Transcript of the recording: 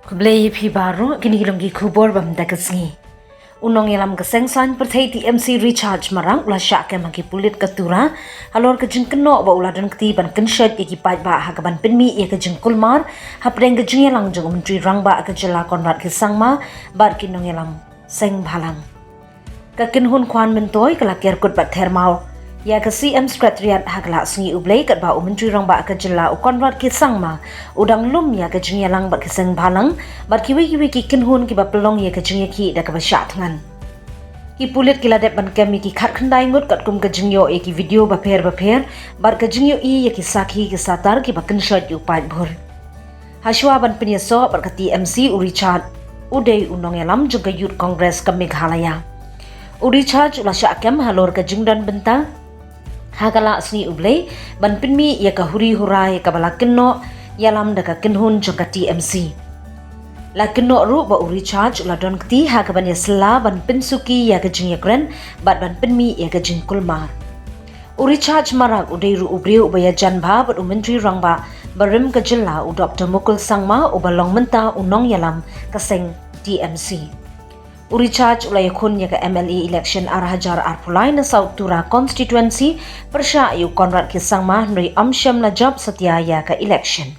Kublai phi baru kini kilonggi kubor bam dagasngi. Unong Ialam ke Seng san perthai TMC recharge marang ula Shah ke magi pulit ketura halor ke jeng keno ba ula dan keti ban kenshet iki pai ba ha ban penmi ye ke jeng kulmar ha preng ke jeng Ialam jeng menteri rang ba ke jela konrat ke sangma bar kinong Ialam Seng bhalang. Ke kinhun kwan mentoi ke lakir kut bat thermau ya ke CM Secretariat hagla sngi ublei kat ba menteri rang ba ke jela u konrat ke sangma udang lum ya ke jeng Ialam ba ke Seng bhalang bar kiwi ki kinhun ki ba pelong ya ke jeng ki da ke ba Shah thangan. Ki pulit kila dep ban kami ki khat khandai ngut kat kum ke jingyo e ki video ba pher bar ke jingyo i ye ki sakhi ki satar ki ba kenshot yu pai bhur hashwa ban pinyeso bar ka TMC urichat udei Unong Ialam juga Youth Congress ke Meghalaya urichat ula Shah kem halor ke jingdan benta hagala sni ublei ban pinmi ye ka huri hurai ka bala kenno Ialam da ka kinhun joka TMC la keno ru ba uri charge la don kti ha ka ban yasla ban pinsuki ya ka jing yakren bat ban pinmi ya ka jing kulmar uri charge marak udai ru ubriu ba ya janba bat menteri rangba barim ka jilla u Dr Mukul Sangma u balong menta Unong Ialam ka Seng TMC uri charge ula yakun ya ka MLA election arhajar arpulai na South Tura constituency persya yu konrat ki Sangma nui amsyam la job setia ya ka election